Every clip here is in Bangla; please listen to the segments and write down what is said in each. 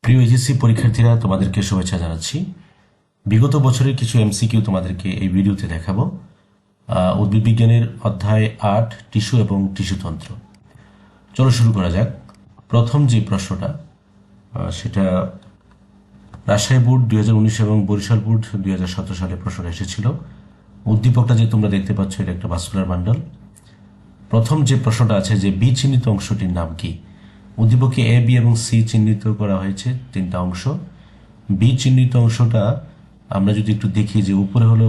প্রিয় এইচএসসি পরীক্ষার্থীরা, তোমাদেরকে শুভেচ্ছা জানাচ্ছি। বিগত বছরের কিছু এমসিকিউ তোমাদেরকে এই ভিডিওতে দেখাবো। উদ্ভিদ বিজ্ঞানের অধ্যায় 8 টিস্যু এবং টিস্যুতন্ত্র। চলো শুরু করা যাক। প্রথম যে প্রশ্নটা সেটা রাজশাহী বোর্ড 2019 এবং বরিশাল বোর্ড 2017 সালে প্রশ্নটা এসেছিল। উদ্দীপকটা যে তোমরা দেখতে পাচ্ছ এটা একটা ভাস্কুলার বান্ডল। প্রথম যে প্রশ্নটা আছে যে বি চিহ্নিত অংশটির নাম কি? উদ্দীপকে এ, বি এবং সি চিহ্নিত করা হয়েছে তিনটা অংশ। বি চিহ্নিত অংশটা আমরা যদি একটু দেখি যে উপরে হলো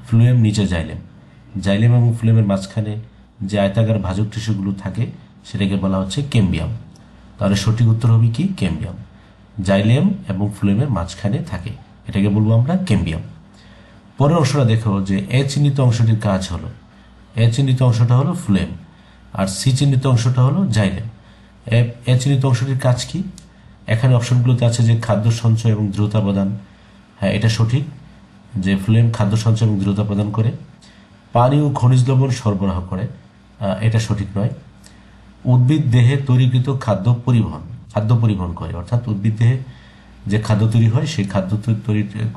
ফ্লুয়েম, নিচে জাইলেম। জাইলেম এবং ফ্লুয়েমের মাঝখানে যে আয়তাকার ভাজক টিস্যুগুলো থাকে সেটাকে বলা হচ্ছে কেম্বিয়াম। তাহলে সঠিক উত্তর হবে কি? কেম্বিয়াম। জাইলেম এবং ফ্লুয়েমের মাঝখানে থাকে, এটাকে বলবো আমরা কেম্বিয়াম। পরের অংশটা দেখো যে এ চিহ্নিত অংশটির কাজ হলো, এ চিহ্নিত অংশটা হলো ফ্লুয়েম আর সি চিহ্নিত অংশটা হলো জাইলেম। এ চিহ্নিত অংশটির কাজ কি? এখানে অপশনগুলোতে আছে যে খাদ্য সঞ্চয় এবং দৃঢ়তা প্রদান। হ্যাঁ, এটা সঠিক যে ফ্লুয়েম খাদ্য সঞ্চয় এবং দৃঢ়তা প্রদান করে। পানি ও খনিজ লবণ সরবরাহ করে, এটা সঠিক নয়। উদ্ভিদ দেহে তৈরিকৃত খাদ্য পরিবহন করে, অর্থাৎ উদ্ভিদ দেহে যে খাদ্য তৈরি হয় সেই খাদ্য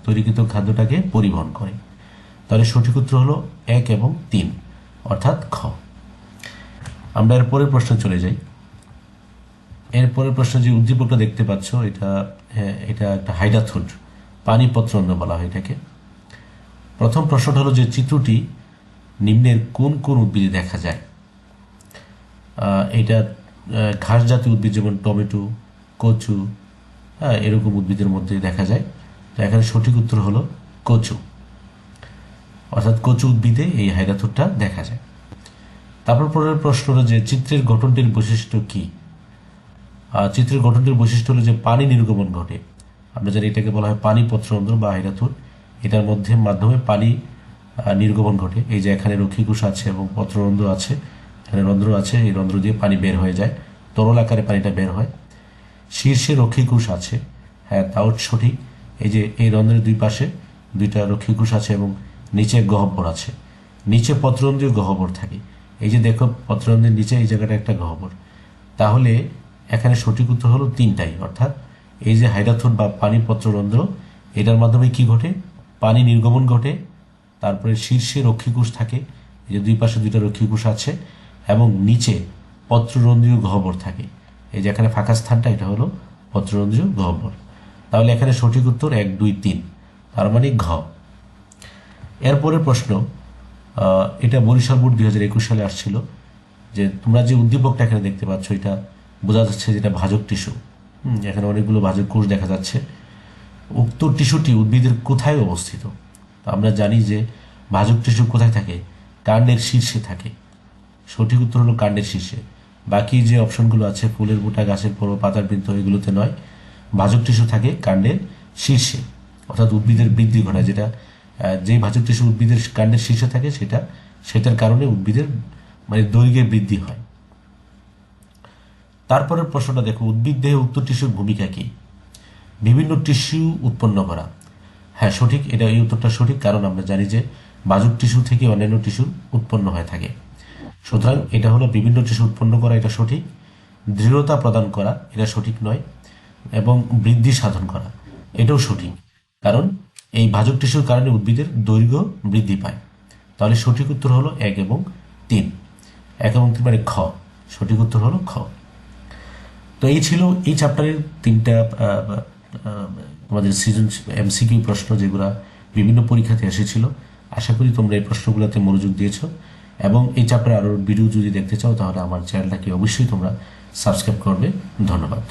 তৈরিকৃত খাদ্যটাকে পরিবহন করে। তাহলে সঠিক উত্তর হলো 1 এবং 3, অর্থাৎ খ। আমরা এর পরের প্রশ্নে চলে যাই। এরপরের প্রশ্ন যে উদ্দীপকটা দেখতে পাচ্ছ এটা একটা হাইডাথুড, পানি পত্রন্দ বলা হয় এটাকে। প্রথম প্রশ্নটা হলো যে চিত্রটি নিম্নের কোন কোন উদ্ভিদে দেখা যায়? এটা ঘাস জাতীয় উদ্ভিদ যেমন টমেটো, কচু, এরকম উদ্ভিদের মধ্যে দেখা যায়। তো এখানে সঠিক উত্তর হলো কচু, অর্থাৎ কচু উদ্ভিদে এই হাইডাথুডটা দেখা যায়। তারপর পরের প্রশ্ন হলো যে চিত্রের গঠনটির বৈশিষ্ট্য কি? চিত্রের গঠনটির বৈশিষ্ট্য হলো যে পানি নির্গমন ঘটে। আমরা জানি এটাকে বলা হয় পানি পত্ররন্ধ্র বা হাইডাথুড। এটার মাধ্যমে পানি নির্গমন ঘটে। এই যে এখানে রক্ষীকোষ আছে এবং পত্ররন্ধ্র আছে, এখানে রন্ধ্র আছে, এই রন্ধ্র দিয়ে পানি বের হয়ে যায়, তরল আকারে পানিটা বের হয়। শীর্ষে রক্ষীকোষ আছে, হ্যাঁ তাও সঠিক। এই যে এই রন্ধ্রের দুই পাশে দুইটা রক্ষীকোষ আছে এবং নিচে গহ্বর আছে, নিচে পত্ররন্ধ্রীয় গহ্বর থাকে। এই যে দেখো পত্ররন্ধ্রের নিচে এই জায়গাটা একটা গহ্বর। তাহলে এখানে সঠিক উত্তর হলো 3টাই, অর্থাৎ এই যে হাইডাথুড বা পানি পত্ররন্ধ্র, এটার মাধ্যমে কি ঘটে? পানি নির্গমন ঘটে। তারপরে শীর্ষে রক্ষীকোষ থাকে, এই যে দুই পাশে দুইটা রক্ষীকোষ আছে, এবং নিচে পত্ররন্ধ্রীয় গহ্বর থাকে। এই যে এখানে ফাঁকা স্থানটা এটা হলো পত্ররন্ধ্রীয় গহ্বর। তাহলে এখানে সঠিক উত্তর 1, 2, 3, তার মানে ঘ। এরপরের প্রশ্ন, এটা বরিশাল বোর্ড 2021 সালে আসছিল। যে তোমরা যে উদ্দীপকটা এখানে দেখতে পাচ্ছ এটা বোঝা যাচ্ছে যেটা ভাজক টিস্যু। এখানে অনেকগুলো ভাজক কোষ দেখা যাচ্ছে। উক্ত টিস্যুটি উদ্ভিদের কোথায় অবস্থিত? আমরা জানি যে ভাজক টিস্যু কোথায় থাকে? কাণ্ডের শীর্ষে থাকে। সঠিক উত্তর হলো কাণ্ডের শীর্ষে। বাকি যে অপশনগুলো আছে ফুলের বোটা, গাছের পর্ব, পাতার বৃন্ত, এগুলোতে নয়। ভাজক টিস্যু থাকে কাণ্ডের শীর্ষে, অর্থাৎ উদ্ভিদের বৃদ্ধি ঘটায়। যে ভাজক টিস্যু উদ্ভিদের কাণ্ডের শীর্ষে থাকে সেটার কারণে উদ্ভিদের দৈর্ঘ্যে বৃদ্ধি হয়। তারপরের প্রশ্নটা দেখো, উদ্ভিদ দেহে উক্ত টিস্যুর ভূমিকা কি? বিভিন্ন টিস্যু উৎপন্ন করা। হ্যাঁ সঠিক, এই উত্তরটা সঠিক, কারণ আমরা জানি যে ভাজক টিস্যু থেকে অন্যান্য টিস্যু উৎপন্ন হয়ে থাকে। সুতরাং এটা হলো বিভিন্ন টিস্যু উৎপন্ন করা, এটা সঠিক। দৃঢ়তা প্রদান করা, এটা সঠিক নয়। এবং বৃদ্ধি সাধন করা, এটাও সঠিক, কারণ এই ভাজক টিস্যুর কারণে উদ্ভিদের দৈর্ঘ্য বৃদ্ধি পায়। তাহলে সঠিক উত্তর হলো 1 এবং 3, 1 এবং 3 মানে খ। সঠিক উত্তর হলো খ। তো এই ছিল এই চ্যাপ্টারের 3টা তোমাদের সিজন এমসিকিউ প্রশ্ন, যেগুলো বিভিন্ন পরীক্ষাতে এসেছিল। আশা করি তোমরা এই প্রশ্নগুলোতে মনোযোগ দিয়েছ, এবং এই চ্যাপ্টারে আরও ভিডিও যদি দেখতে চাও তাহলে আমার চ্যানেলটাকে অবশ্যই তোমরা সাবস্ক্রাইব করবে। ধন্যবাদ।